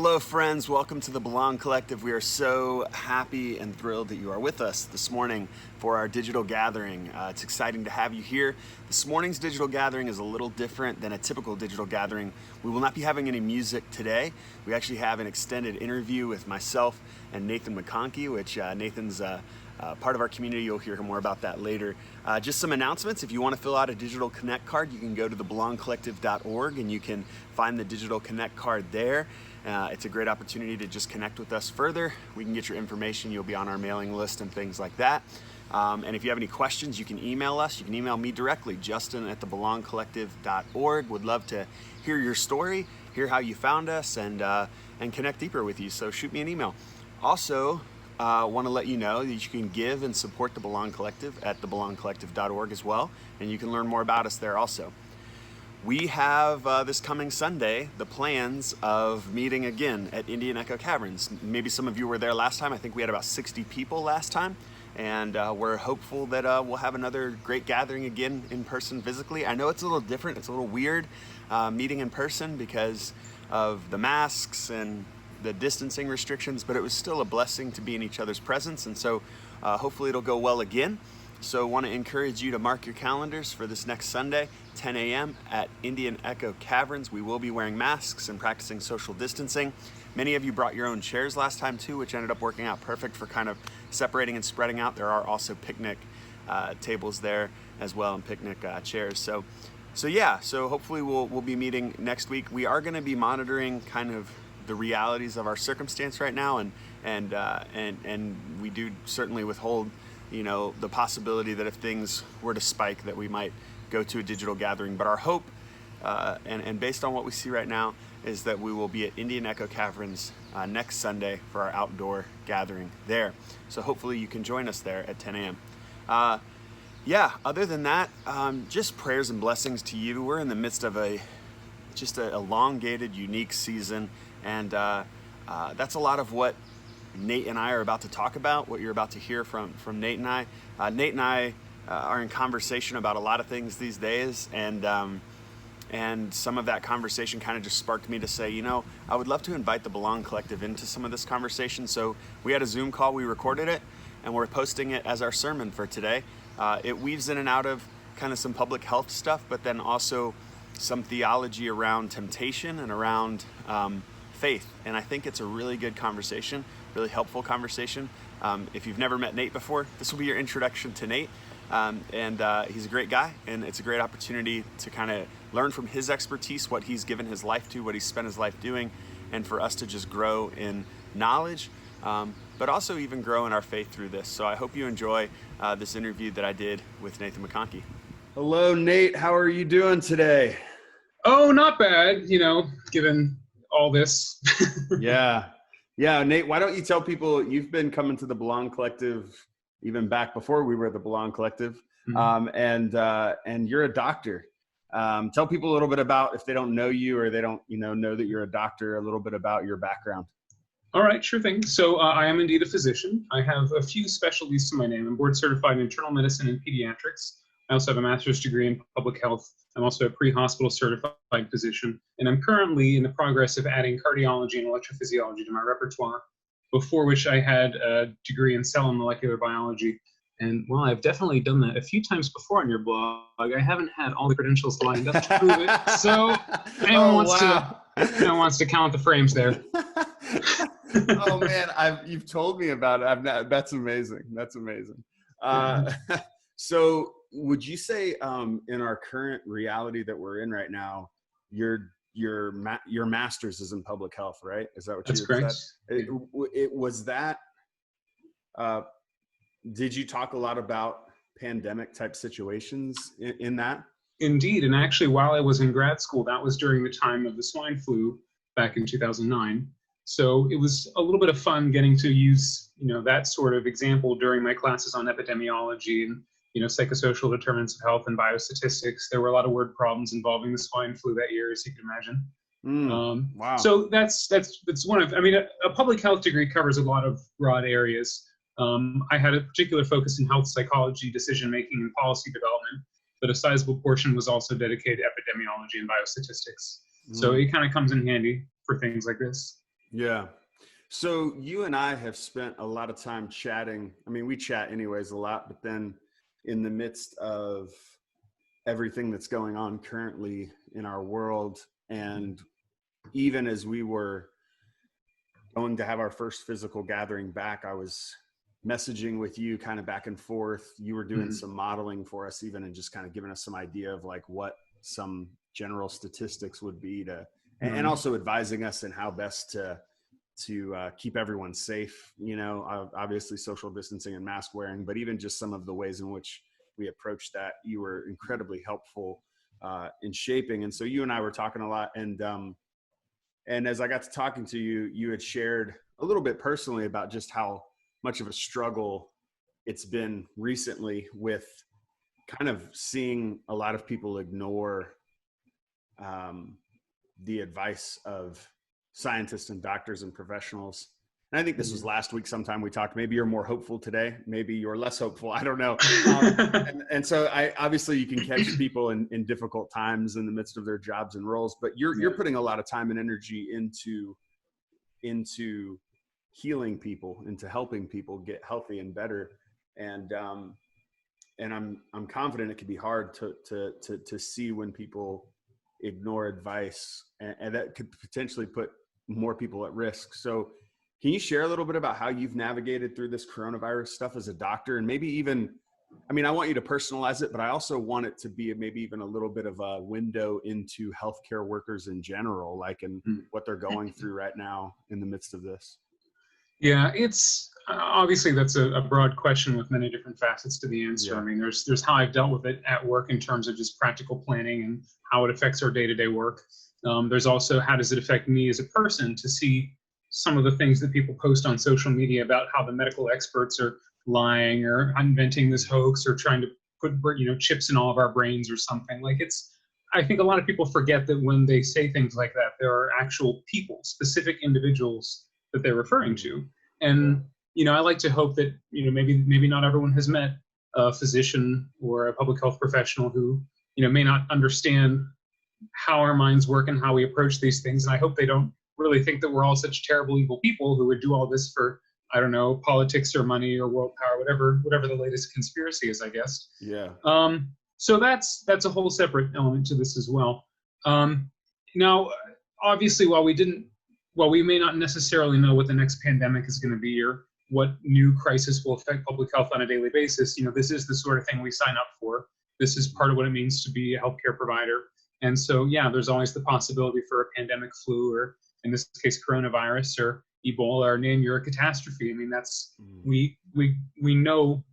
Hello, friends. Welcome to the Belong Collective. We are so happy and thrilled that you are with us this morning for our digital gathering. It's exciting to have you here. This morning's digital gathering is a little different than a typical digital gathering. We will not be having any music today. We actually have an extended interview with myself and Nathan McConkey, which Nathan's part of our community. You'll hear more about that later. Just some announcements. If you want to fill out a digital connect card, you can go to thebelongcollective.org and you can find the digital connect card there. It's a great opportunity to just connect with us further. We can get your information. You'll be on our mailing list and things like that. And if you have any questions, you can email us. You can email me directly, justin@thebelongcollective.org. Would love to hear your story, hear how you found us, and connect deeper with you. So shoot me an email. Also, want to let you know that you can give and support the Belong Collective at thebelongcollective.org as well, and you can learn more about us there also. We have this coming Sunday the plans of meeting again at Indian Echo Caverns. Maybe some of you were there last time. I think we had about 60 people last time, and we're hopeful that we'll have another great gathering again in person physically. I know it's a little different. It's a little weird meeting in person because of the masks and the distancing restrictions, but it was still a blessing to be in each other's presence, and so hopefully it'll go well again. So I want to encourage you to mark your calendars for this next Sunday, 10 a.m. at Indian Echo Caverns. We will be wearing masks and practicing social distancing. Many of you brought your own chairs last time too, which ended up working out perfect for kind of separating and spreading out. There are also picnic tables there as well, and picnic chairs. So hopefully we'll be meeting next week. We are going to be monitoring kind of the realities of our circumstance right now, and we do certainly withhold, the possibility that if things were to spike, that we might go to a digital gathering. But our hope, and based on what we see right now, is that we will be at Indian Echo Caverns next Sunday for our outdoor gathering there. So hopefully you can join us there at 10 a.m. Other than that, just prayers and blessings to you. We're in the midst of a elongated, unique season, and that's a lot of what Nate and I are about to talk about, what you're about to hear from Nate and I. Nate and I are in conversation about a lot of things these days, and some of that conversation kind of just sparked me to say, I would love to invite the Belong Collective into some of this conversation. So we had a Zoom call, we recorded it, and we're posting it as our sermon for today. It weaves in and out of kind of some public health stuff, but then also some theology around temptation and around faith. And I think it's a really good conversation, really helpful conversation. If you've never met Nate before, this will be your introduction to Nate. He's a great guy, and it's a great opportunity to kind of learn from his expertise, what he's given his life to, what he's spent his life doing, and for us to just grow in knowledge, but also even grow in our faith through this. So I hope you enjoy this interview that I did with Nathan McConkey. Hello, Nate. How are you doing today? Oh, not bad, given all this. Yeah, Nate, why don't you tell people, you've been coming to the Belong Collective even back before we were the Belong Collective, and you're a doctor. Tell people a little bit about, if they don't know you or they don't know that you're a doctor, a little bit about your background. All right, sure thing. So I am indeed a physician. I have a few specialties to my name. I'm board certified in internal medicine and pediatrics. I also have a master's degree in public health. I'm also a pre-hospital certified physician, and I'm currently in the progress of adding cardiology and electrophysiology to my repertoire, before which I had a degree in cell and molecular biology. And while I've definitely done that a few times before on your blog, I haven't had all the credentials lined up to prove it. So anyone wants to count the frames there. Oh man, you've told me about it. That's amazing. That's amazing. So would you say in our current reality that we're in right now, your master's is in public health, right? Is that what you said? That's correct. It was that. Did you talk a lot about pandemic type situations in that? Indeed, and actually, while I was in grad school, that was during the time of the swine flu back in 2009. So it was a little bit of fun getting to use, that sort of example during my classes on epidemiology and, psychosocial determinants of health and biostatistics. There were a lot of word problems involving the swine flu that year, as you can imagine. Wow. So that's one of, a public health degree covers a lot of broad areas. I had a particular focus in health psychology, decision-making, and policy development, but a sizable portion was also dedicated to epidemiology and biostatistics. So it kind of comes in handy for things like this. Yeah. So you and I have spent a lot of time chatting. I mean, we chat anyways a lot, but then in the midst of everything that's going on currently in our world, and even as we were going to have our first physical gathering back, I was messaging with you kind of back and forth. You were doing some modeling for us even, and just kind of giving us some idea of like what some general statistics would be to, and also advising us in how best to keep everyone safe, you know, obviously social distancing and mask wearing, but even just some of the ways in which we approach that, you were incredibly helpful in shaping. And so you and I were talking a lot, and as I got to talking to you, you had shared a little bit personally about just how much of a struggle it's been recently with kind of seeing a lot of people ignore the advice of scientists and doctors and professionals. And I think this was last week sometime we talked. Maybe you're more hopeful today. Maybe you're less hopeful. I don't know. And so obviously you can catch people in difficult times in the midst of their jobs and roles, but you're putting a lot of time and energy into healing people, into helping people get healthy and better. And I'm confident it can be hard to see when people ignore advice, and that could potentially put more people at risk. So can you share a little bit about how you've navigated through this coronavirus stuff as a doctor? And maybe even, I mean, I want you to personalize it, but I also want it to be maybe even a little bit of a window into healthcare workers in general, like, and what they're going through right now in the midst of this. Yeah, it's obviously that's a broad question with many different facets to the answer. Yeah. I mean, there's how I've dealt with it at work in terms of just practical planning and how it affects our day-to-day work. There's also how does it affect me as a person to see some of the things that people post on social media about how the medical experts are lying or inventing this hoax or trying to put, you know, chips in all of our brains or something. Like, it's, I think a lot of people forget that when they say things like that, there are actual people, specific individuals that they're referring to. And, you know, I like to hope that, you know, maybe not everyone has met a physician or a public health professional who, you know, may not understand how our minds work and how we approach these things. And I hope they don't really think that we're all such terrible, evil people who would do all this for, I don't know, politics or money or world power, whatever the latest conspiracy is, I guess. Yeah. So that's a whole separate element to this as well. Now, obviously, while we may not necessarily know what the next pandemic is going to be or what new crisis will affect public health on a daily basis, you know, this is the sort of thing we sign up for. This is part of what it means to be a healthcare provider. And so, yeah, there's always the possibility for a pandemic flu, or in this case, coronavirus or Ebola, or name your catastrophe. I mean, that's, we know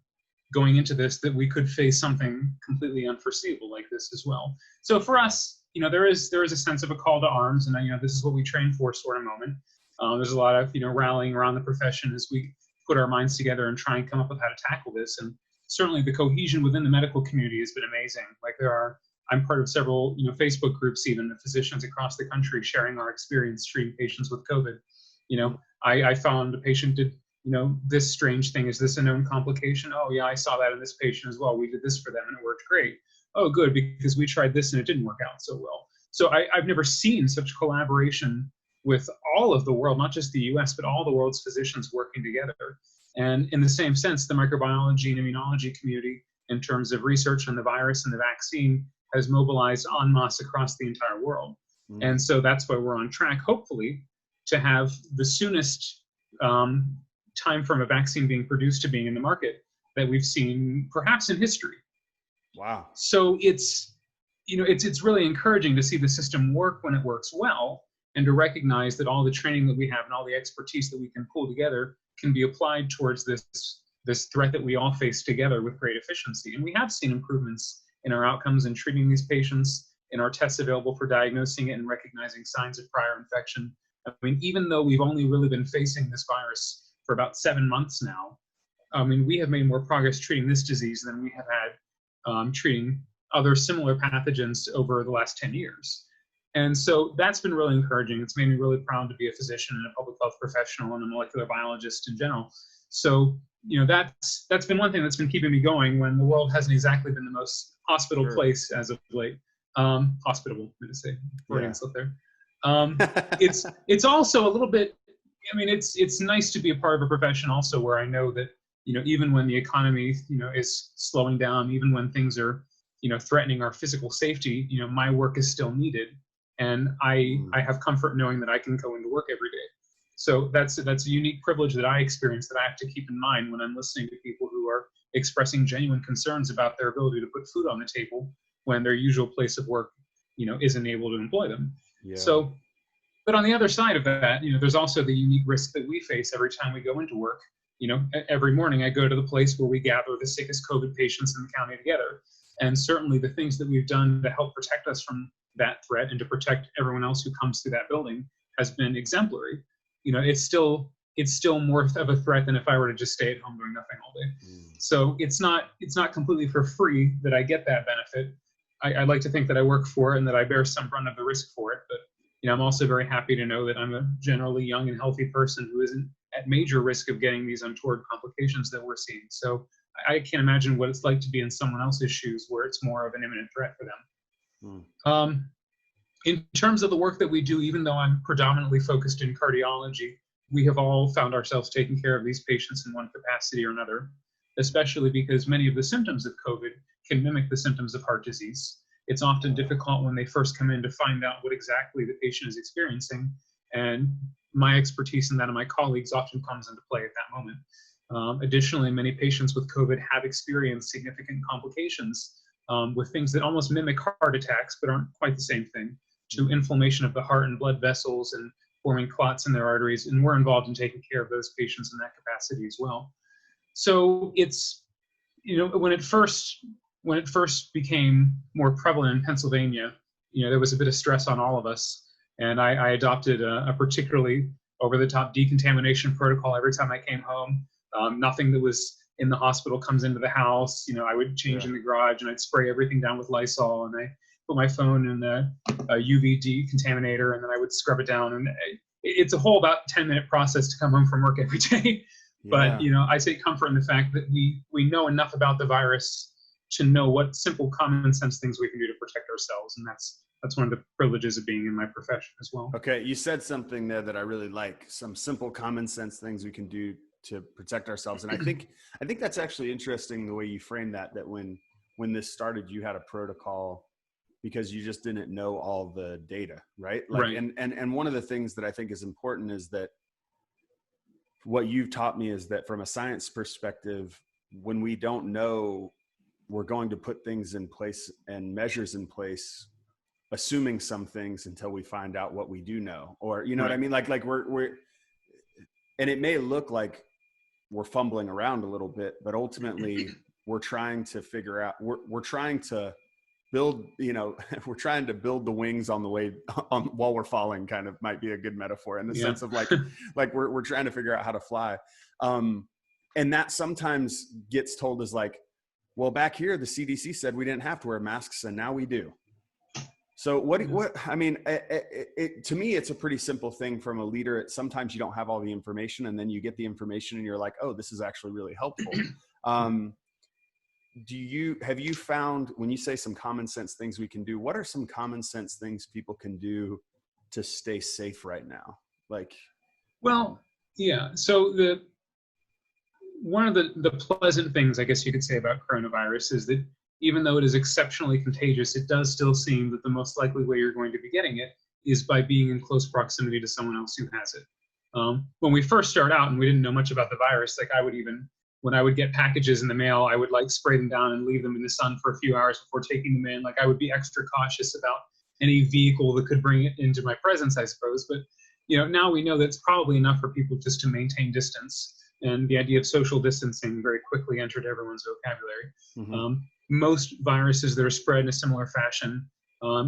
going into this that we could face something completely unforeseeable like this as well. So for us, you know, there is a sense of a call to arms, and you know, this is what we train for, sort of moment. There's a lot of, you know, rallying around the profession as we put our minds together and try and come up with how to tackle this. And certainly the cohesion within the medical community has been amazing. Like, I'm part of several, you know, Facebook groups, even of physicians across the country sharing our experience treating patients with COVID. You know, I found a patient did, you know, this strange thing. Is this a known complication? Oh yeah, I saw that in this patient as well. We did this for them and it worked great. Oh, good, because we tried this and it didn't work out so well. So I've never seen such collaboration with all of the world, not just the US, but all the world's physicians working together. And in the same sense, the microbiology and immunology community, in terms of research on the virus and the vaccine, has mobilized en masse across the entire world. And so that's why we're on track, hopefully, to have the soonest time from a vaccine being produced to being in the market that we've seen perhaps in history. Wow. So it's, you know, it's really encouraging to see the system work when it works well, and to recognize that all the training that we have and all the expertise that we can pull together can be applied towards this threat that we all face together with great efficiency. And we have seen improvements in our outcomes in treating these patients, in our tests available for diagnosing it and recognizing signs of prior infection. I mean, even though we've only really been facing this virus for about 7 months now, I mean, we have made more progress treating this disease than we have had treating other similar pathogens over the last 10 years. And so that's been really encouraging. It's made me really proud to be a physician and a public health professional and a molecular biologist in general. So, you know, that's been one thing that's been keeping me going when the world hasn't exactly been the most hospital place as of late. Hospitable, I'm going to say, Freudian slip there. It's also a little bit I mean, it's nice to be a part of a profession also where I know that, even when the economy, is slowing down, even when things are, threatening our physical safety, my work is still needed. And I have comfort knowing that I can go into work every day. So that's a unique privilege that I experience that I have to keep in mind when I'm listening to people who are expressing genuine concerns about their ability to put food on the table when their usual place of work, isn't able to employ them. Yeah. So, but on the other side of that, there's also the unique risk that we face every time we go into work. Every morning I go to the place where we gather the sickest COVID patients in the county together. And certainly the things that we've done to help protect us from that threat and to protect everyone else who comes through that building has been exemplary. It's still more of a threat than if I were to just stay at home doing nothing all day. So it's not completely for free that I get that benefit. I like to think that I work for it and that I bear some brunt of the risk for it. But I'm also very happy to know that I'm a generally young and healthy person who isn't at major risk of getting these untoward complications that we're seeing. So I can't imagine what it's like to be in someone else's shoes where it's more of an imminent threat for them. In terms of the work that we do, even though I'm predominantly focused in cardiology, we have all found ourselves taking care of these patients in one capacity or another, especially because many of the symptoms of COVID can mimic the symptoms of heart disease. It's often difficult when they first come in to find out what exactly the patient is experiencing, and my expertise and that of my colleagues often comes into play at that moment. Additionally, many patients with COVID have experienced significant complications with things that almost mimic heart attacks but aren't quite the same thing, to inflammation of the heart and blood vessels and forming clots in their arteries, and we're involved in taking care of those patients in that capacity as well. So it's, when it first became more prevalent in Pennsylvania, there was a bit of stress on all of us, and I adopted a particularly over-the-top decontamination protocol every time I came home. Nothing that was in the hospital comes into the house. I would change in the garage, and I'd spray everything down with Lysol, and I put my phone in the UV decontaminator, and then I would scrub it down. And it's a whole about 10-minute process to come home from work every day. But I take comfort in the fact that we know enough about the virus to know what simple common sense things we can do to protect ourselves, and that's one of the privileges of being in my profession as well. Okay, you said something there that I really like. Some simple common sense things we can do to protect ourselves, and I think that's actually interesting the way you frame that. That when this started, you had a protocol because you just didn't know all the data, right? Right. And one of the things that I think is important is that what you've taught me is that from a science perspective, when we don't know, we're going to put things in place and measures in place, assuming some things until we find out what we do know, or, what I mean? Like we're, and it may look like we're fumbling around a little bit, but ultimately we're trying to figure out, we're trying to build, we're trying to build the wings on the way on while we're falling, kind of might be a good metaphor in the sense of like we're trying to figure out how to fly. And that sometimes gets told as like, well, back here, the CDC said we didn't have to wear masks and now we do. So what I mean, to me, it's a pretty simple thing from a leader. Sometimes you don't have all the information, and then you get the information and you're like, oh, this is actually really helpful. Have you found, when you say some common sense things we can do, what are some common sense things people can do to stay safe right now? So one of the pleasant things, I guess you could say, about coronavirus is that even though it is exceptionally contagious, it does still seem that the most likely way you're going to be getting it is by being in close proximity to someone else who has it. When we first started out and we didn't know much about the virus, when I would get packages in the mail, I would spray them down and leave them in the sun for a few hours before taking them in. I would be extra cautious about any vehicle that could bring it into my presence, I suppose. But, now we know that it's probably enough for people just to maintain distance. And the idea of social distancing very quickly entered everyone's vocabulary. Mm-hmm. Most viruses that are spread in a similar fashion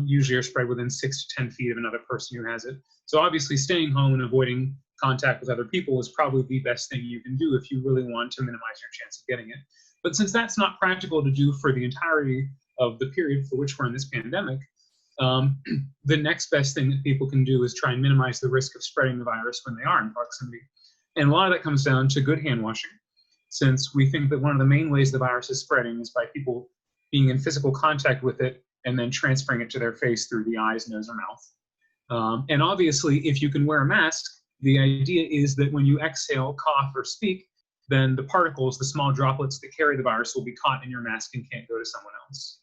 usually are spread within 6 to 10 feet of another person who has it. So obviously staying home and avoiding contact with other people is probably the best thing you can do if you really want to minimize your chance of getting it. But since that's not practical to do for the entirety of the period for which we're in this pandemic, the next best thing that people can do is try and minimize the risk of spreading the virus when they are in proximity. And a lot of that comes down to good hand washing, since we think that one of the main ways the virus is spreading is by people being in physical contact with it and then transferring it to their face through the eyes, nose, or mouth. And obviously, if you can wear a mask, The idea is that when you exhale, cough, or speak, then the particles, the small droplets that carry the virus, will be caught in your mask and can't go to someone else.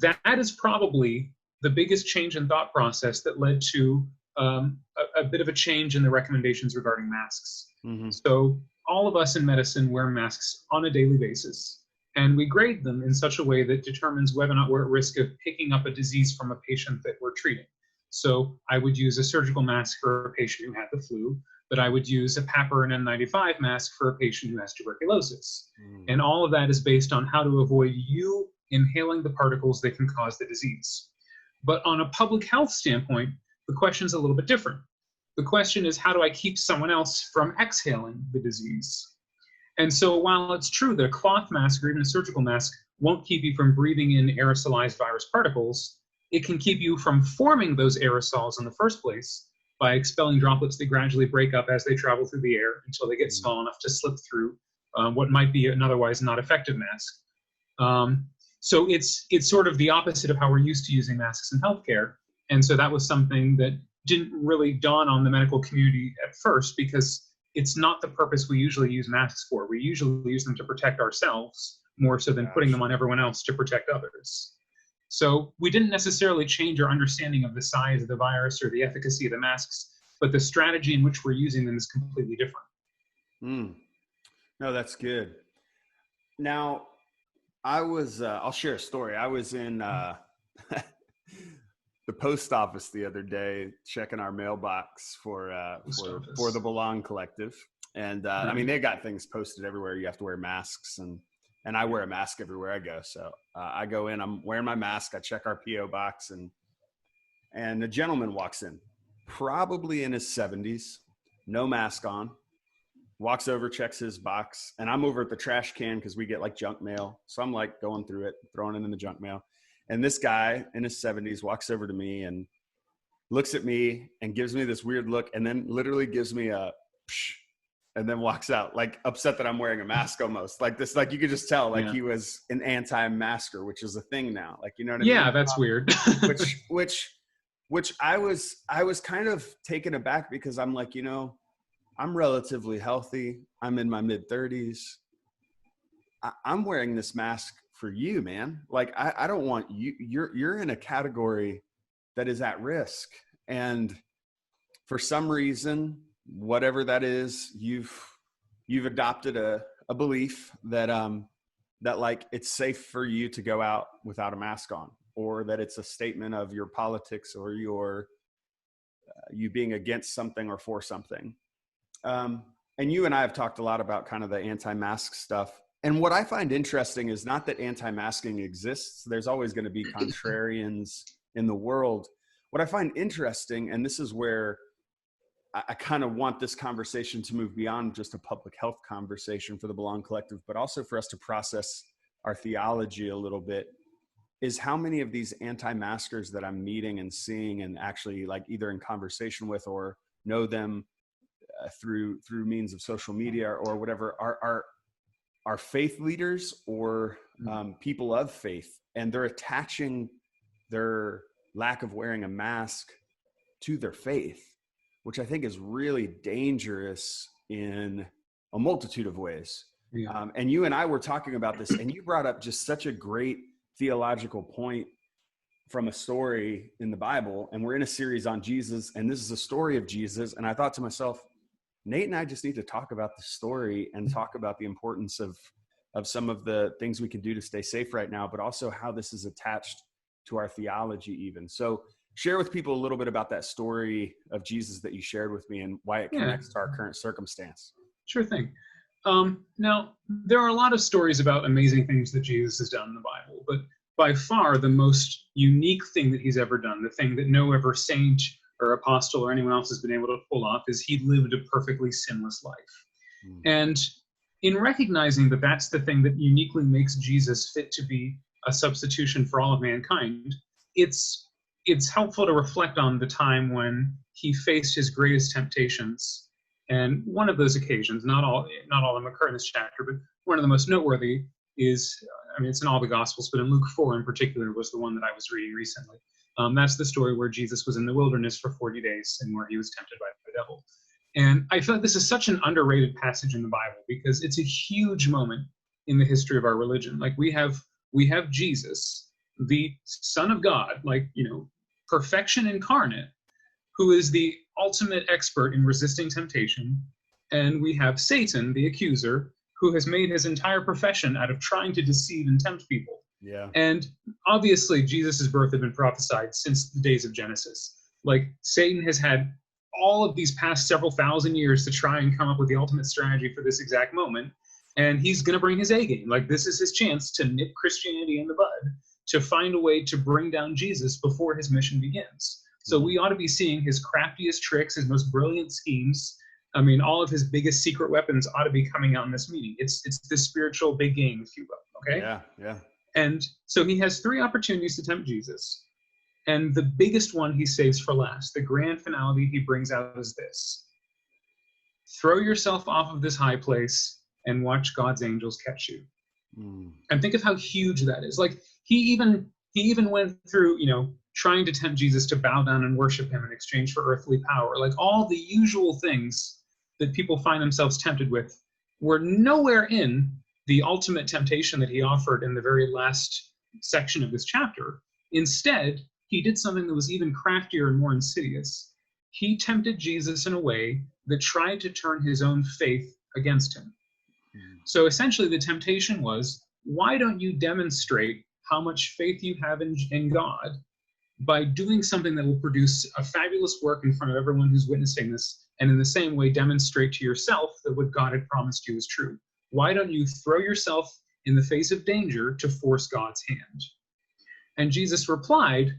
That is probably the biggest change in thought process that led to a bit of a change in the recommendations regarding masks. Mm-hmm. So all of us in medicine wear masks on a daily basis, and we grade them in such a way that determines whether or not we're at risk of picking up a disease from a patient that we're treating. So I would use a surgical mask for a patient who had the flu, but I would use a PAPR and N95 mask for a patient who has tuberculosis. And all of that is based on how to avoid you inhaling the particles that can cause the disease. But on a public health standpoint, the question is a little bit different. The question is, how do I keep someone else from exhaling the disease? And so while it's true that a cloth mask or even a surgical mask won't keep you from breathing in aerosolized virus particles, it can keep you from forming those aerosols in the first place by expelling droplets that gradually break up as they travel through the air until they get small enough to slip through what might be an otherwise not effective mask. So it's sort of the opposite of how we're used to using masks in healthcare. And so that was something that didn't really dawn on the medical community at first, because it's not the purpose we usually use masks for. We usually use them to protect ourselves more so than putting them on everyone else to protect others. So we didn't necessarily change our understanding of the size of the virus or the efficacy of the masks, but the strategy in which we're using them is completely different. No, that's good. Now, I'll share a story. I was in the post office the other day, checking our mailbox for the Belong Collective. And I mean, they got things posted everywhere. You have to wear masks, and I wear a mask everywhere I go. So I go in, I'm wearing my mask. I check our PO box, and a gentleman walks in, probably in his 70s, no mask on, walks over, checks his box, and I'm over at the trash can because we get like junk mail. So I'm like going through it, throwing it in the junk mail. And this guy in his 70s walks over to me and looks at me and gives me this weird look, and then literally gives me a psh, and then walks out, like upset that I'm wearing a mask almost. Like this, like you could just tell, like he was an anti-masker, which is a thing now. Like, you know what I mean? Yeah, that's weird. which I was kind of taken aback, because I'm like, I'm relatively healthy. I'm in my mid 30s. I'm wearing this mask for you, man. Like, I don't want you, you're in a category that is at risk. And for some reason, whatever that is, you've adopted a belief that like it's safe for you to go out without a mask on, or that it's a statement of your politics or your you being against something or for something. And you and I have talked a lot about kind of the anti-mask stuff. And what I find interesting is not that anti-masking exists. There's always going to be contrarians in the world. What I find interesting, and this is where I kind of want this conversation to move beyond just a public health conversation for the Belong Collective, but also for us to process our theology a little bit, is how many of these anti-maskers that I'm meeting and seeing, and actually like either in conversation with or know them through means of social media or whatever, are faith leaders or people of faith, and they're attaching their lack of wearing a mask to their faith, which I think is really dangerous in a multitude of ways. Yeah. And you and I were talking about this, and you brought up just such a great theological point from a story in the Bible. And we're in a series on Jesus, and this is a story of Jesus. And I thought to myself, Nate and I just need to talk about the story and talk about the importance of some of the things we can do to stay safe right now, but also how this is attached to our theology even. So share with people a little bit about that story of Jesus that you shared with me and why it connects to our current circumstance. Sure thing. Now, there are a lot of stories about amazing things that Jesus has done in the Bible, but by far the most unique thing that he's ever done, the thing that no ever saint or apostle or anyone else has been able to pull off, is he lived a perfectly sinless life. And in recognizing that that's the thing that uniquely makes Jesus fit to be a substitution for all of mankind, it's helpful to reflect on the time when he faced his greatest temptations. And one of those occasions, not all of them occur in this chapter, but one of the most noteworthy is, I mean, it's in all the Gospels, but in Luke 4 in particular was the one that I was reading recently. That's the story where Jesus was in the wilderness for 40 days and where he was tempted by the devil. And I feel like this is such an underrated passage in the Bible because it's a huge moment in the history of our religion. Like we have Jesus, the Son of God, like, perfection incarnate, who is the ultimate expert in resisting temptation. And we have Satan, the accuser, who has made his entire profession out of trying to deceive and tempt people. Yeah. And obviously, Jesus' birth had been prophesied since the days of Genesis. Like, Satan has had all of these past several thousand years to try and come up with the ultimate strategy for this exact moment. And he's going to bring his A game. Like, this is his chance to nip Christianity in the bud, to find a way to bring down Jesus before his mission begins. So we ought to be seeing his craftiest tricks, his most brilliant schemes. I mean, all of his biggest secret weapons ought to be coming out in this meeting. It's the spiritual big game, if you will, okay? Yeah. And so he has 3 opportunities to tempt Jesus. And the biggest one he saves for last. The grand finale he brings out is this: throw yourself off of this high place and watch God's angels catch you. And think of how huge that is. Like, he even went through, trying to tempt Jesus to bow down and worship him in exchange for earthly power. Like, all the usual things that people find themselves tempted with were nowhere in the ultimate temptation that he offered in the very last section of this chapter. Instead, he did something that was even craftier and more insidious. He tempted Jesus in a way that tried to turn his own faith against him. So essentially the temptation was, why don't you demonstrate how much faith you have in God by doing something that will produce a fabulous work in front of everyone who's witnessing this, and in the same way demonstrate to yourself that what God had promised you is true? Why don't you throw yourself in the face of danger to force God's hand? And Jesus replied,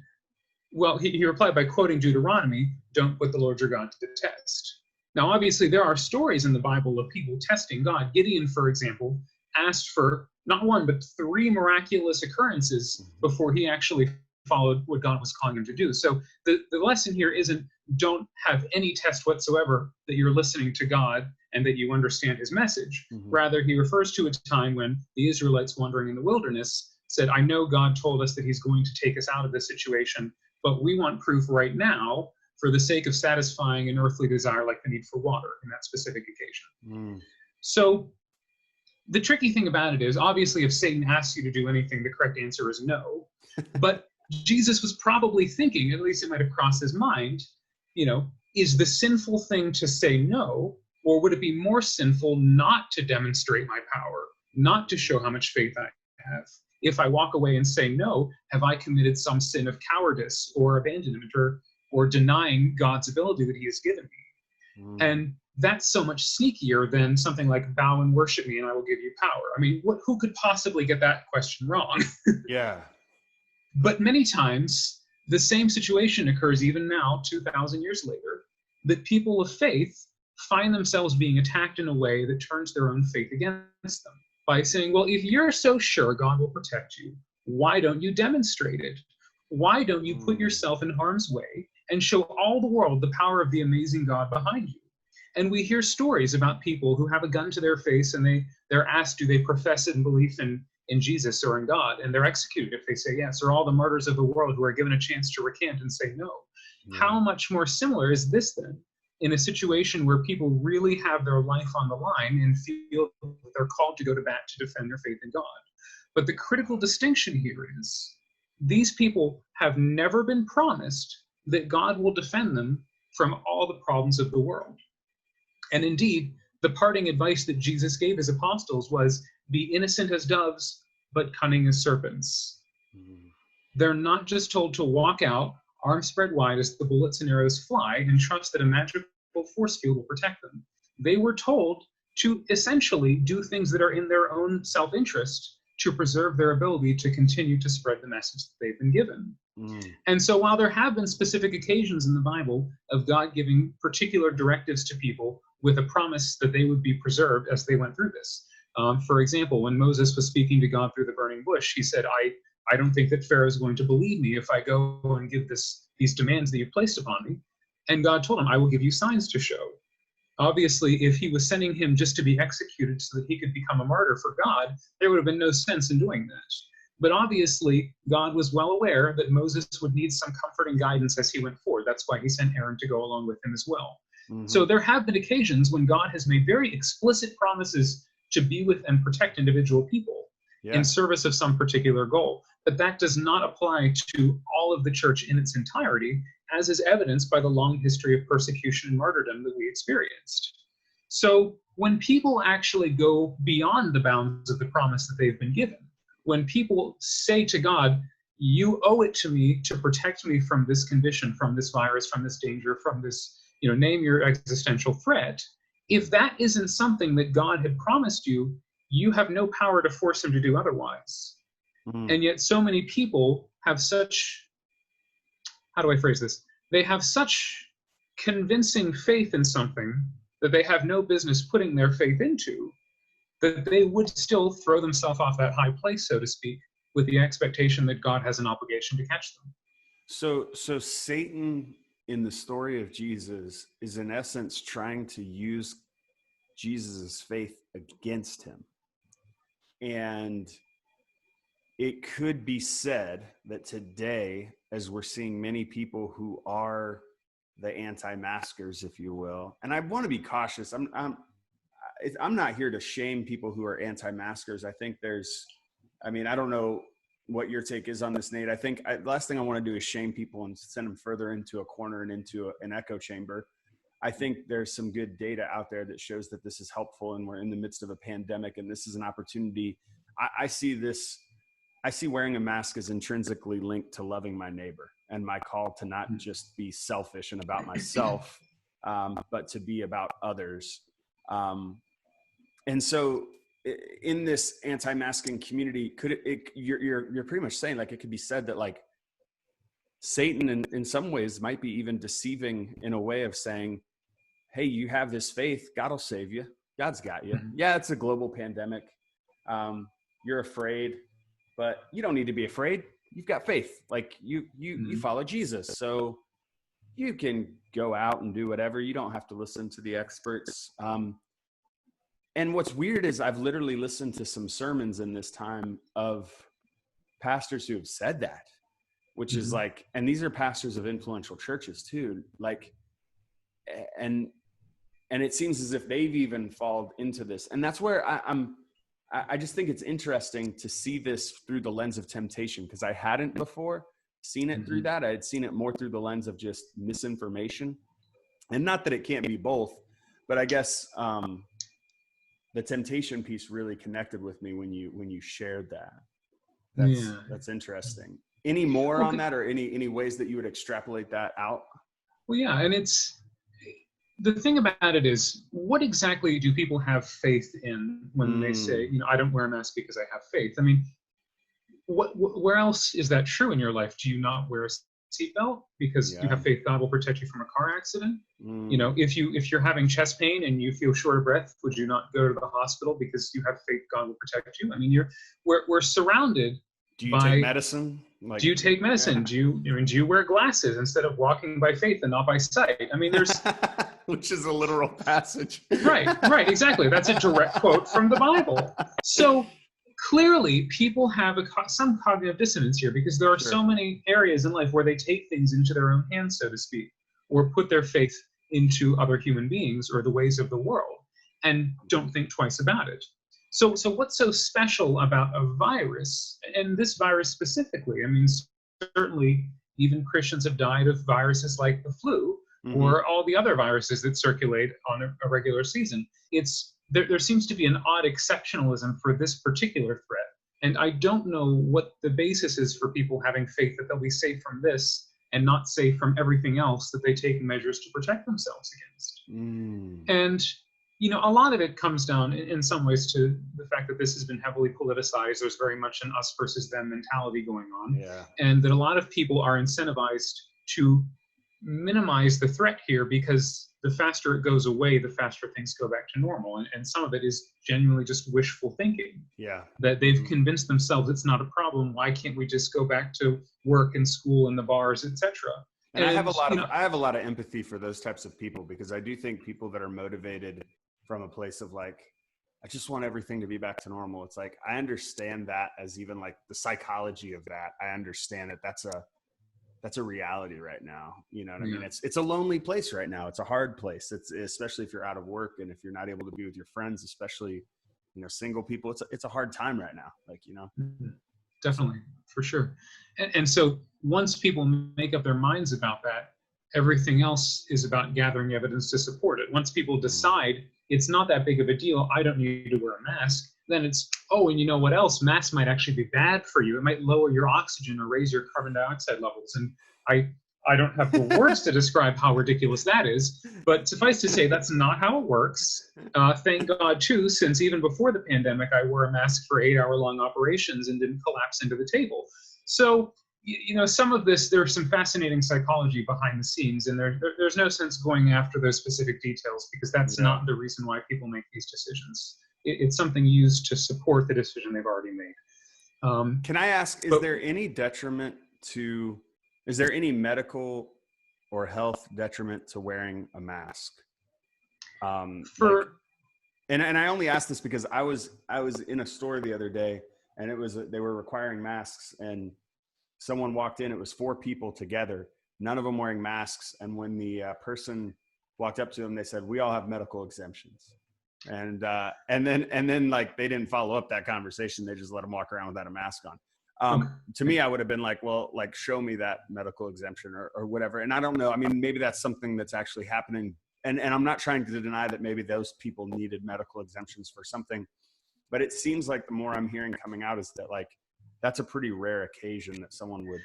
well, he replied by quoting Deuteronomy, don't put the Lord your God to the test. Now, obviously, there are stories in the Bible of people testing God. Gideon, for example, asked for not 1, but 3 miraculous occurrences before he actually followed what God was calling him to do. So the lesson here isn't don't have any test whatsoever that you're listening to God and that you understand his message. Rather, he refers to a time when the Israelites wandering in the wilderness said, I know God told us that he's going to take us out of this situation, but we want proof right now for the sake of satisfying an earthly desire like the need for water in that specific occasion. So the tricky thing about it is, obviously, if Satan asks you to do anything, the correct answer is no. But Jesus was probably thinking, at least it might have crossed his mind, is the sinful thing to say no, or would it be more sinful not to demonstrate my power, not to show how much faith I have? If I walk away and say no, have I committed some sin of cowardice or abandonment or denying God's ability that he has given me? And that's so much sneakier than something like bow and worship me and I will give you power. I mean, who could possibly get that question wrong? Yeah. But many times, the same situation occurs even now, 2,000 years later, that people of faith find themselves being attacked in a way that turns their own faith against them by saying, well, if you're so sure God will protect you, why don't you demonstrate it? Why don't you put yourself in harm's way and show all the world the power of the amazing God behind you? And we hear stories about people who have a gun to their face and they're asked, do they profess it in belief in Jesus or in God? And they're executed if they say yes, or all the martyrs of the world who are given a chance to recant and say no. How much more similar is this then in a situation where people really have their life on the line and feel they're called to go to bat to defend their faith in God? But the critical distinction here is these people have never been promised that God will defend them from all the problems of the world. And indeed, the parting advice that Jesus gave his apostles was, be innocent as doves, but cunning as serpents. They're not just told to walk out, arms spread wide as the bullets and arrows fly, and trust that a magical force field will protect them. They were told to essentially do things that are in their own self-interest to preserve their ability to continue to spread the message that they've been given. And so while there have been specific occasions in the Bible of God giving particular directives to people with a promise that they would be preserved as they went through this. For example, when Moses was speaking to God through the burning bush, he said, I don't think that Pharaoh is going to believe me if I go and give these demands that you've placed upon me. And God told him, I will give you signs to show. Obviously, if he was sending him just to be executed so that he could become a martyr for God, there would have been no sense in doing that. But obviously, God was well aware that Moses would need some comfort and guidance as he went forward. That's why he sent Aaron to go along with him as well. Mhm. So there have been occasions when God has made very explicit promises to be with and protect individual people Yeah. in service of some particular goal. But that does not apply to all of the church in its entirety, as is evidenced by the long history of persecution and martyrdom that we experienced. So when people actually go beyond the bounds of the promise that they've been given, when people say to God, you owe it to me to protect me from this condition, from this virus, from this danger, from this, name your existential threat, if that isn't something that God had promised you, you have no power to force him to do otherwise. Mm. And yet so many people have such, how do I phrase this? They have such convincing faith in something that they have no business putting their faith into, that they would still throw themselves off that high place, so to speak, with the expectation that God has an obligation to catch them. So Satan in the story of Jesus is in essence trying to use Jesus's faith against him. And it could be said that today, as we're seeing many people who are the anti-maskers, if you will, and I want to be cautious. I'm not here to shame people who are anti-maskers. I think I don't know what your take is on this, Nate. I think last thing I want to do is shame people and send them further into a corner and into an echo chamber. I think there's some good data out there that shows that this is helpful, and we're in the midst of a pandemic, and this is an opportunity. I see wearing a mask as intrinsically linked to loving my neighbor and my call to not just be selfish and about myself, but to be about others. And so in this anti-masking community, you're pretty much saying, like, it could be said that, like, Satan in some ways might be even deceiving in a way of saying, hey, you have this faith, God will save you. God's got you. Yeah, it's a global pandemic. You're afraid, but you don't need to be afraid. You've got faith. Like you follow Jesus. So you can go out and do whatever. You don't have to listen to the experts. And what's weird is I've literally listened to some sermons in this time of pastors who have said that, which is like, and these are pastors of influential churches too. Like, and it seems as if they've even fallen into this. And that's where I just think it's interesting to see this through the lens of temptation, because I hadn't before seen it through that. I had seen it more through the lens of just misinformation. And not that it can't be both, but I guess the temptation piece really connected with me when you shared that. That's interesting. Any more on that, or any ways that you would extrapolate that out? Well, yeah, and the thing about it is, what exactly do people have faith in when they say, I don't wear a mask because I have faith? I mean, where else is that true in your life? Do you not wear a seatbelt because you have faith God will protect you from a car accident? If you're having chest pain and you feel short of breath, would you not go to the hospital because you have faith God will protect you? I mean, we're surrounded. Do you take medicine? Do you take medicine? Yeah. Do you wear glasses instead of walking by faith and not by sight? I mean, there's which is a literal passage. Right, exactly. That's a direct quote from the Bible. So clearly, people have some cognitive dissonance here, because there are so many areas in life where they take things into their own hands, so to speak, or put their faith into other human beings or the ways of the world, and don't think twice about it. So what's so special about a virus, and this virus specifically? I mean, certainly even Christians have died of viruses like the flu, or all the other viruses that circulate on a regular season. There seems to be an odd exceptionalism for this particular threat. And I don't know what the basis is for people having faith that they'll be safe from this and not safe from everything else that they take measures to protect themselves against. And a lot of it comes down in some ways to the fact that this has been heavily politicized. There's very much an us versus them mentality going on. And that a lot of people are incentivized to minimize the threat here, because the faster it goes away, the faster things go back to normal. And some of it is genuinely just wishful thinking. That they've convinced themselves it's not a problem. Why can't we just go back to work and school and the bars, etc.? And I have a lot you of know, I have a lot of empathy for those types of people, because I do think people that are motivated from a place of like, I just want everything to be back to normal. It's like, I understand that, as even like the psychology of that. I understand that that's a reality right now. You know what I mean? yeah. It's a lonely place right now. It's a hard place. It's especially if you're out of work and if you're not able to be with your friends, especially, single people. It's a hard time right now. Like, Mhm. so Definitely, for sure. And so once people make up their minds about that, everything else is about gathering evidence to support it. Once people mm, decide it's not that big of a deal, I don't need to wear a mask, then it's, oh, and you know what else? Masks might actually be bad for you. It might lower your oxygen or raise your carbon dioxide levels. And I I don't have the words to describe how ridiculous that is, but suffice to say, that's not how it works. Thank God, too, since even before the pandemic, I wore a mask for 8-hour long operations and didn't collapse into the table. So, some of this, there's some fascinating psychology behind the scenes, and there's no sense going after those specific details because that's yeah. not the reason why people make these decisions. It's something used to support the decision they've already made. Can I ask, But is there any medical or health detriment to wearing a mask? Like, for and I only asked this because I was in a store the other day, and they were requiring masks, and someone walked in. It was 4 people together, none of them wearing masks. And when the person walked up to them, they said, "We all have medical exemptions." And then like they didn't follow up that conversation. They just let them walk around without a mask on. okay. To me, I would have been like, well, like, show me that medical exemption or whatever. And I don't know. I mean, maybe that's something that's actually happening. And I'm not trying to deny that maybe those people needed medical exemptions for something, but it seems like the more I'm hearing coming out is that like, that's a pretty rare occasion that someone would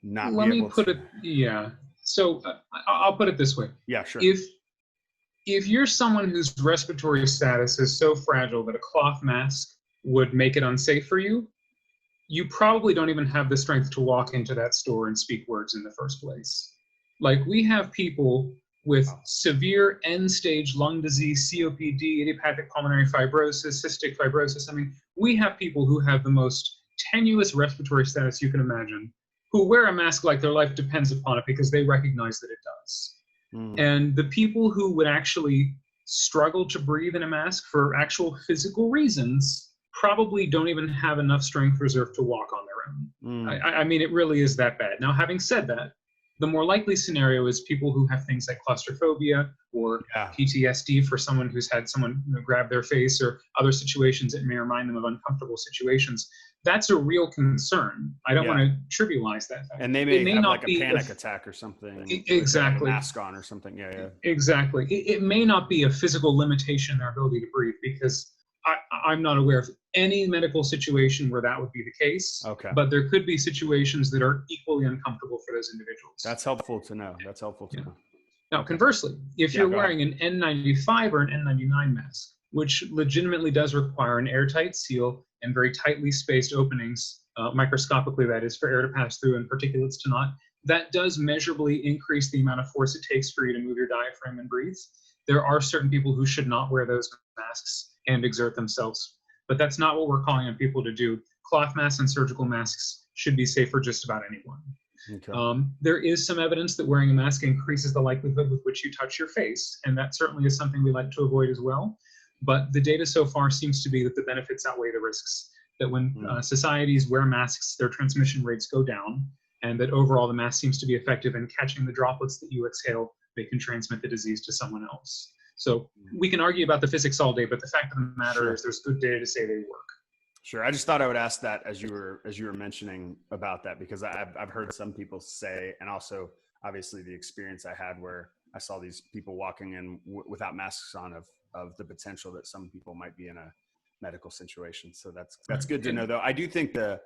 not be Let me able put to. it, yeah. So I'll put it this way. Yeah, sure. If you're someone whose respiratory status is so fragile that a cloth mask would make it unsafe for you, you probably don't even have the strength to walk into that store and speak words in the first place. Like, we have people with severe end-stage lung disease, COPD, idiopathic pulmonary fibrosis, cystic fibrosis. I mean, we have people who have the most tenuous respiratory status you can imagine, who wear a mask like their life depends upon it because they recognize that it does. And the people who would actually struggle to breathe in a mask for actual physical reasons probably don't even have enough strength reserve to walk on their own. I mean, it really is that bad. Now, having said that, the more likely scenario is people who have things like claustrophobia or PTSD for someone who's had someone grab their face, or other situations that may remind them of uncomfortable situations. That's a real concern. I don't want to trivialize that fact. And they may have not like a panic attack or something. Exactly. With a mask on or something. Yeah. Exactly. It may not be a physical limitation in their ability to breathe, because I'm not aware of any medical situation where that would be the case. Okay. But there could be situations that are equally uncomfortable for those individuals. That's helpful to know. know. Now, conversely, if you're wearing an N95 or an N99 mask, which legitimately does require an airtight seal and very tightly spaced openings, microscopically that is, for air to pass through and particulates to not, that does measurably increase the amount of force it takes for you to move your diaphragm and breathe. There are certain people who should not wear those masks and exert themselves, but that's not what we're calling on people to do. Cloth masks and surgical masks should be safe for just about anyone. Okay. There is some evidence that wearing a mask increases the likelihood with which you touch your face, and that certainly is something we like to avoid as well. But the data so far seems to be that the benefits outweigh the risks, that when societies wear masks, their transmission rates go down, and that overall the mask seems to be effective in catching the droplets that you exhale. They can transmit the disease to someone else. So we can argue about the physics all day, but the fact of the matter is there's good data to say they work. Sure. I just thought I would ask that as you were mentioning about that, because I've heard some people say, and also obviously the experience I had where I saw these people walking in without masks on, of the potential that some people might be in a medical situation. So that's good to know, though. I do think the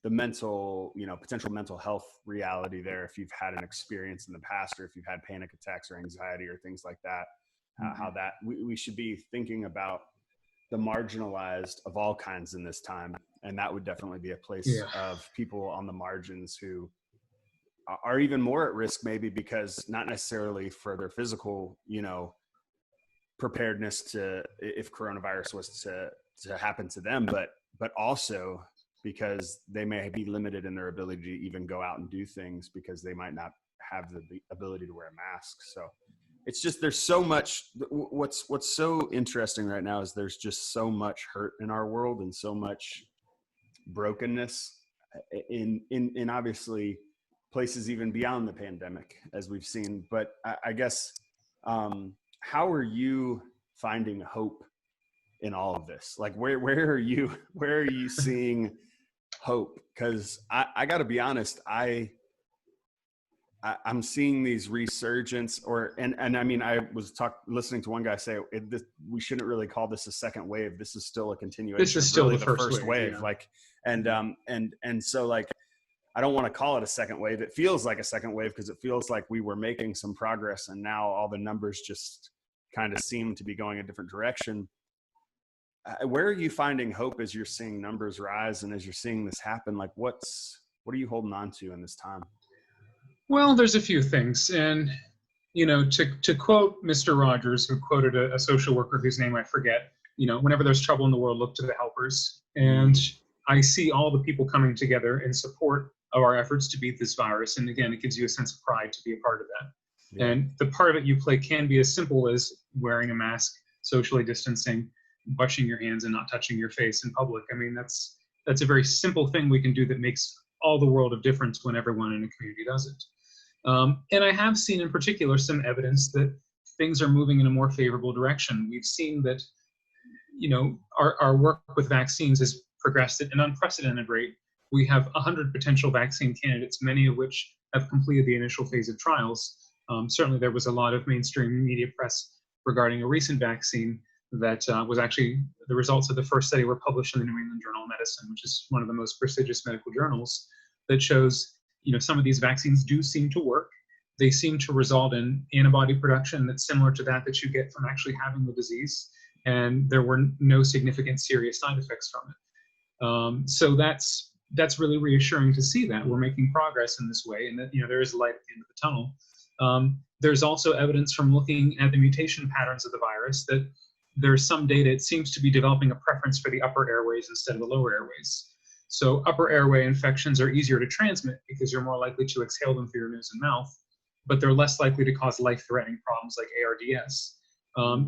mental, potential mental health reality there, if you've had an experience in the past, or if you've had panic attacks or anxiety or things like that, how that we should be thinking about the marginalized of all kinds in this time. And that would definitely be a place of people on the margins who are even more at risk, maybe because not necessarily for their physical, preparedness to, if coronavirus was to happen to them, but also because they may be limited in their ability to even go out and do things because they might not have the ability to wear a mask. So it's just, there's so much. What's so interesting right now is there's just so much hurt in our world and so much brokenness in obviously places even beyond the pandemic, as we've seen. But I guess, how are you finding hope in all of this? Like, where are you seeing hope? Because I got to be honest, I'm seeing these resurgence, and I mean, I was listening to one guy say we shouldn't really call this a second wave. This is still a continuation. This is still really the first wave. Yeah. Like, and so like, I don't want to call it a second wave. It feels like a second wave because it feels like we were making some progress, and now all the numbers just kind of seem to be going a different direction. Where are you finding hope as you're seeing numbers rise and as you're seeing this happen? Like, what are you holding on to in this time? Well, there's a few things. And, to quote Mr. Rogers, who quoted a social worker whose name I forget, whenever there's trouble in the world, look to the helpers. And I see all the people coming together in support of our efforts to beat this virus. And again, it gives you a sense of pride to be a part of that. Yeah. And the part of it you play can be as simple as wearing a mask, socially distancing, washing your hands, and not touching your face in public. I mean, that's a very simple thing we can do that makes all the world of difference when everyone in a community does it. And I have seen in particular some evidence that things are moving in a more favorable direction. We've seen that, our work with vaccines has progressed at an unprecedented rate. We have 100 potential vaccine candidates, many of which have completed the initial phase of trials. Certainly there was a lot of mainstream media press regarding a recent vaccine that was actually, the results of the first study were published in the New England Journal of Medicine, which is one of the most prestigious medical journals, that shows, some of these vaccines do seem to work. They seem to result in antibody production that's similar to that you get from actually having the disease. And there were no significant serious side effects from it. So that's really reassuring to see that we're making progress in this way, and that, there is light at the end of the tunnel. There's also evidence from looking at the mutation patterns of the virus that there's some data, it seems to be developing a preference for the upper airways instead of the lower airways. So upper airway infections are easier to transmit because you're more likely to exhale them through your nose and mouth, but they're less likely to cause life-threatening problems like ARDS.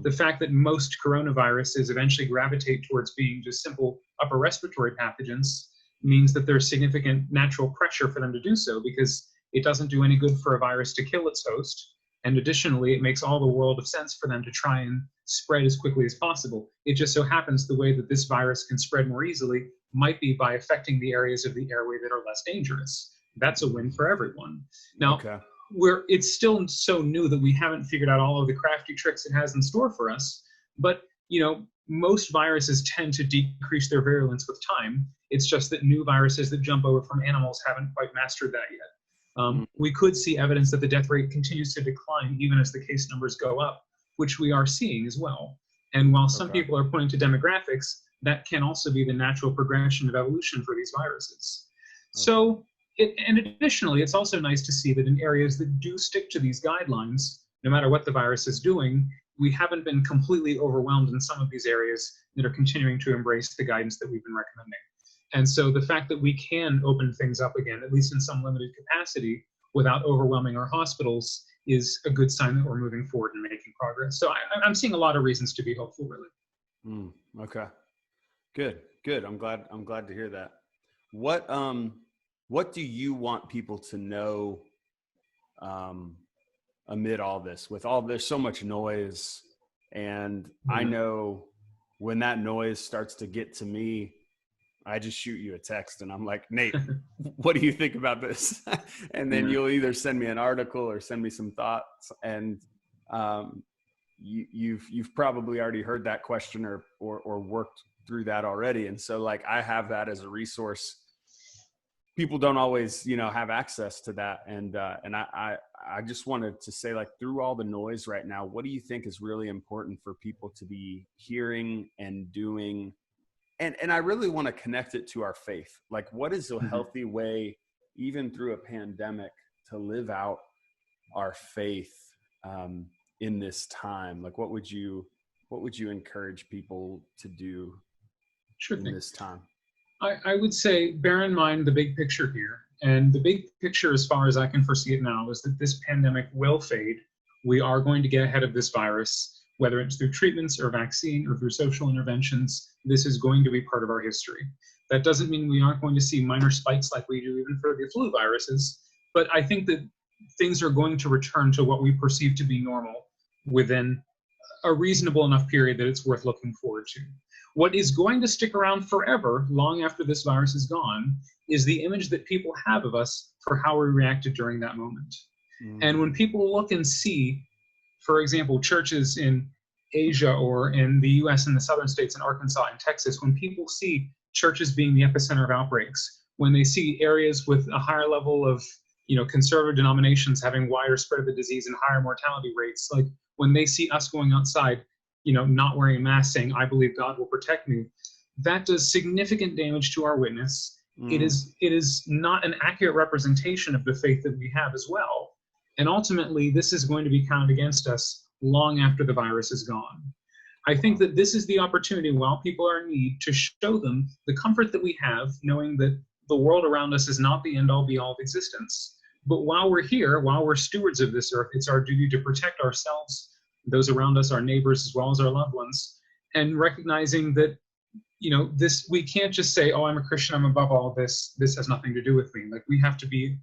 The fact that most coronaviruses eventually gravitate towards being just simple upper respiratory pathogens means that there's significant natural pressure for them to do so, because it doesn't do any good for a virus to kill its host. And additionally, it makes all the world of sense for them to try and spread as quickly as possible. It just so happens the way that this virus can spread more easily might be by affecting the areas of the airway that are less dangerous. That's a win for everyone. Now, it's still so new that we haven't figured out all of the crafty tricks it has in store for us. But, most viruses tend to decrease their virulence with time. It's just that new viruses that jump over from animals haven't quite mastered that yet. We could see evidence that the death rate continues to decline even as the case numbers go up, which we are seeing as well. And while some people are pointing to demographics, that can also be the natural progression of evolution for these viruses. So, and additionally, it's also nice to see that in areas that do stick to these guidelines, no matter what the virus is doing, we haven't been completely overwhelmed in some of these areas that are continuing to embrace the guidance that we've been recommending. And so the fact that we can open things up again, at least in some limited capacity, without overwhelming our hospitals, is a good sign that we're moving forward and making progress. So I'm seeing a lot of reasons to be hopeful, really. Okay, good. I'm glad to hear that. What do you want people to know amid all this? There's so much noise, and I know when that noise starts to get to me, I just shoot you a text and I'm like, Nate, what do you think about this? And then you'll either send me an article or send me some thoughts. And you've probably already heard that question or worked through that already. And so like, I have that as a resource. People don't always, have access to that. And I just wanted to say, like, through all the noise right now, what do you think is really important for people to be hearing and doing? And I really want to connect it to our faith. Like, what is a healthy way, even through a pandemic, to live out our faith in this time? Like, what would you encourage people to do in this time? I would say bear in mind the big picture here. And the big picture, as far as I can foresee it now, is that this pandemic will fade. We are going to get ahead of this virus, whether it's through treatments or vaccine or through social interventions. This is going to be part of our history. That doesn't mean we aren't going to see minor spikes like we do even for the flu viruses, but I think that things are going to return to what we perceive to be normal within a reasonable enough period that it's worth looking forward to. What is going to stick around forever, long after this virus is gone, is the image that people have of us for how we reacted during that moment. And when people look and see, for example, churches in Asia or in the US and the southern states in Arkansas and Texas, when people see churches being the epicenter of outbreaks, when they see areas with a higher level of conservative denominations having wider spread of the disease and higher mortality rates, like when they see us going outside, not wearing a mask saying, I believe God will protect me, that does significant damage to our witness. It is not an accurate representation of the faith that we have as well. And ultimately, this is going to be counted against us long after the virus is gone. I think that this is the opportunity, while people are in need, to show them the comfort that we have, knowing that the world around us is not the end-all be-all of existence. But while we're here, while we're stewards of this earth, it's our duty to protect ourselves, those around us, our neighbors, as well as our loved ones, and recognizing that this, we can't just say, oh, I'm a Christian, I'm above all this has nothing to do with me. Like, we have to be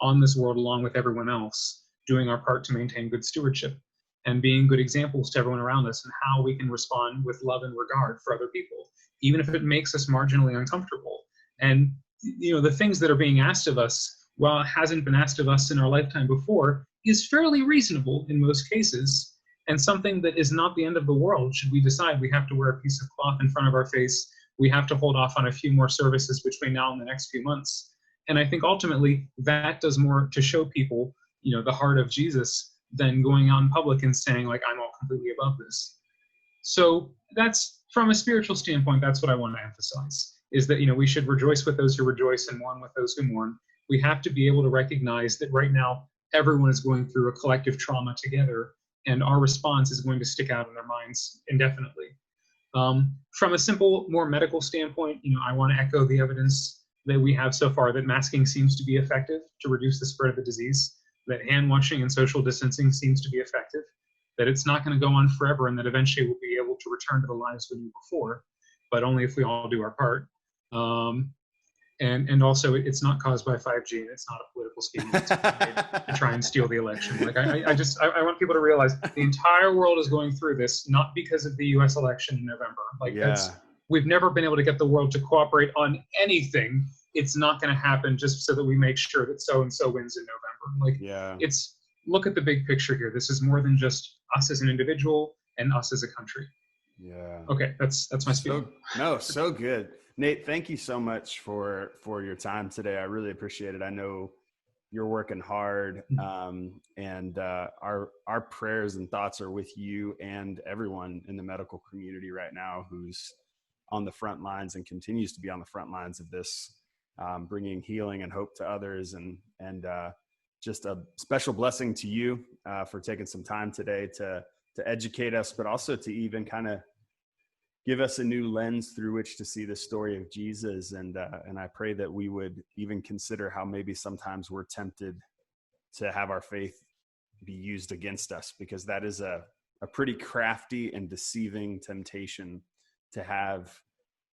on this world along with everyone else, doing our part to maintain good stewardship and being good examples to everyone around us, and how we can respond with love and regard for other people, even if it makes us marginally uncomfortable. And the things that are being asked of us, while it hasn't been asked of us in our lifetime before, is fairly reasonable in most cases, and something that is not the end of the world should we decide we have to wear a piece of cloth in front of our face, we have to hold off on a few more services between now and the next few months. And I think ultimately that does more to show people, the heart of Jesus than going out in public and saying, like, I'm all completely above this. So that's, from a spiritual standpoint, that's what I want to emphasize, is that, we should rejoice with those who rejoice and mourn with those who mourn. We have to be able to recognize that right now, everyone is going through a collective trauma together, and our response is going to stick out in their minds indefinitely. From a simple, more medical standpoint, I want to echo the evidence that we have so far that masking seems to be effective to reduce the spread of the disease, that hand washing and social distancing seems to be effective, that it's not going to go on forever, and that eventually we'll be able to return to the lives we knew before, but only if we all do our part. And also, it's not caused by 5G, and it's not a political scheme that's made to try and steal the election. Like, I want people to realize the entire world is going through this, not because of the U.S. election in November. Like, we've never been able to get the world to cooperate on anything. It's not going to happen just so that we make sure that so-and-so wins in November. Like, it's, look at the big picture here. This is more than just us as an individual and us as a country. Yeah. Okay, that's my spiel. So good. Nate, thank you so much for your time today. I really appreciate it. I know you're working hard, and our prayers and thoughts are with you and everyone in the medical community right now who's on the front lines and continues to be on the front lines of this, bringing healing and hope to others. And just a special blessing to you for taking some time today to educate us, but also to even kind of give us a new lens through which to see the story of Jesus. And I pray that we would even consider how maybe sometimes we're tempted to have our faith be used against us, because that is a pretty crafty and deceiving temptation, to have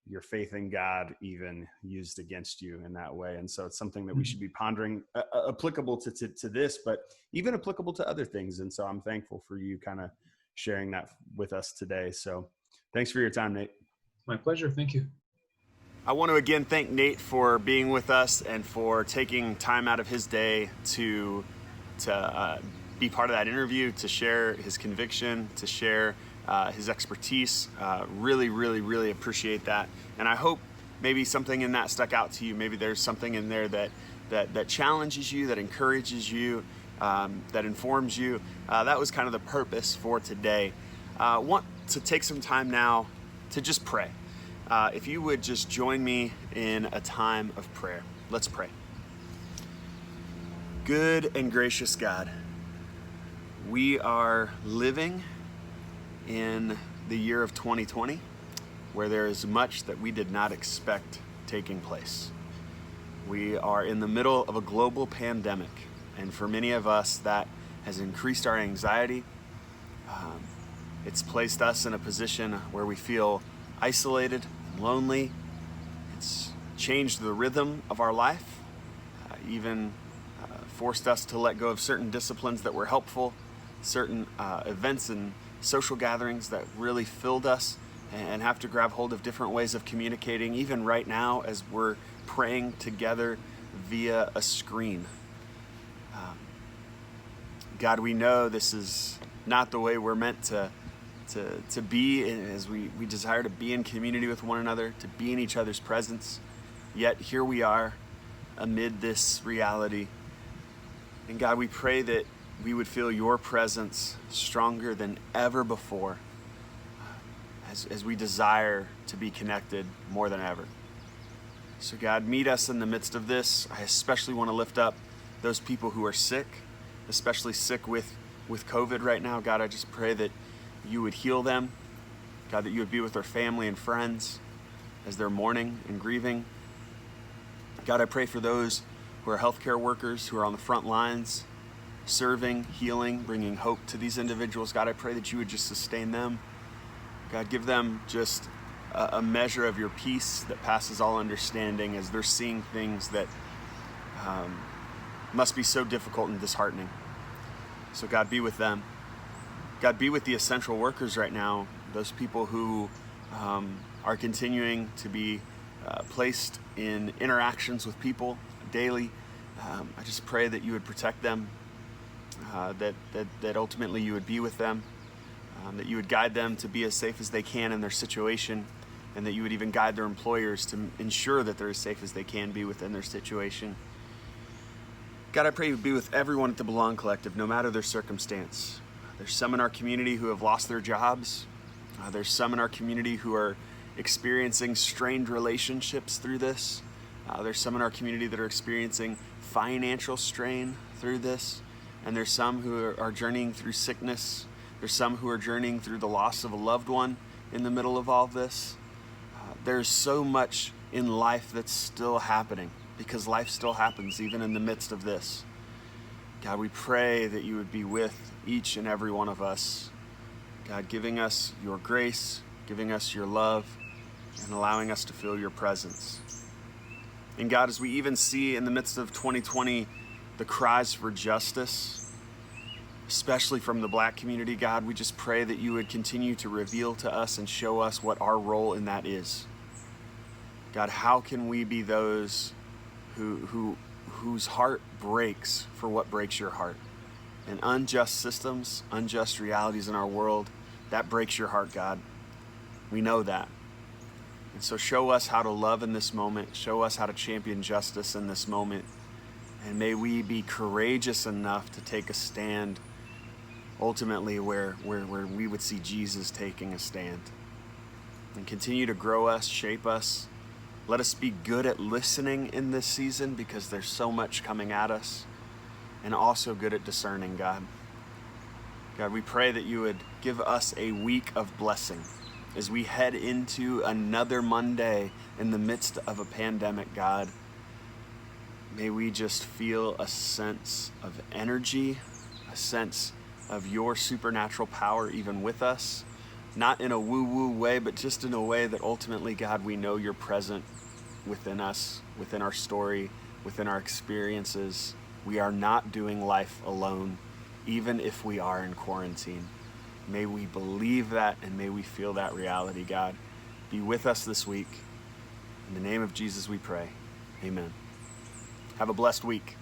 your faith in God even used against you in that way. And so it's something that we should be pondering, applicable to this, but even applicable to other things. And so I'm thankful for you kind of sharing that with us today. So thanks for your time, Nate. My pleasure. Thank you. I want to again thank Nate for being with us and for taking time out of his day to be part of that interview, to share his conviction, to share his expertise. Really, really, really appreciate that. And I hope maybe something in that stuck out to you. Maybe there's something in there that challenges you, that encourages you, that informs you. That was kind of the purpose for today. Want to take some time now to just pray. If you would just join me in a time of prayer. Let's pray. Good and gracious God, we are living in the year of 2020, where there is much that we did not expect taking place. We are in the middle of a global pandemic, and for many of us, that has increased our anxiety. It's placed us in a position where we feel isolated and lonely. It's changed the rhythm of our life, even forced us to let go of certain disciplines that were helpful, certain events and social gatherings that really filled us, and have to grab hold of different ways of communicating, even right now as we're praying together via a screen. God, we know this is not the way we're meant to be, as we desire to be in community with one another, to be in each other's presence. Yet here we are amid this reality. And God, we pray that we would feel your presence stronger than ever before, as we desire to be connected more than ever. So God, meet us in the midst of this. I especially want to lift up those people who are sick, especially sick with COVID right now. God, I just pray that you would heal them. God, that you would be with their family and friends as they're mourning and grieving. God, I pray for those who are healthcare workers, who are on the front lines, serving, healing, bringing hope to these individuals. God, I pray that you would just sustain them. God, give them just a measure of your peace that passes all understanding as they're seeing things that must be so difficult and disheartening. So God, be with them. God, be with the essential workers right now, those people who are continuing to be placed in interactions with people daily. I just pray that you would protect them, that ultimately you would be with them, that you would guide them to be as safe as they can in their situation, and that you would even guide their employers to ensure that they're as safe as they can be within their situation. God, I pray you would be with everyone at the Belong Collective, no matter their circumstance. There's some in our community who have lost their jobs. There's some in our community who are experiencing strained relationships through this. There's some in our community that are experiencing financial strain through this. And there's some who are journeying through sickness. There's some who are journeying through the loss of a loved one in the middle of all of this. There's so much in life that's still happening, because life still happens even in the midst of this. God, we pray that you would be with each and every one of us. God, giving us your grace, giving us your love, and allowing us to feel your presence. And God, as we even see in the midst of 2020, the cries for justice, especially from the Black community, God, we just pray that you would continue to reveal to us and show us what our role in that is. God, how can we be those whose heart breaks for what breaks your heart? And unjust systems, unjust realities in our world, that breaks your heart, God. We know that. And so show us how to love in this moment. Show us how to champion justice in this moment. And may we be courageous enough to take a stand, ultimately where we would see Jesus taking a stand. And continue to grow us, shape us. Let us be good at listening in this season, because there's so much coming at us, and also good at discerning, God. God, we pray that you would give us a week of blessing as we head into another Monday in the midst of a pandemic, God. May we just feel a sense of energy, a sense of your supernatural power even with us, not in a woo-woo way, but just in a way that ultimately, God, we know you're present within us, within our story, within our experiences. We are not doing life alone, even if we are in quarantine. May we believe that, and may we feel that reality, God. Be with us this week. In the name of Jesus we pray. Amen. Have a blessed week.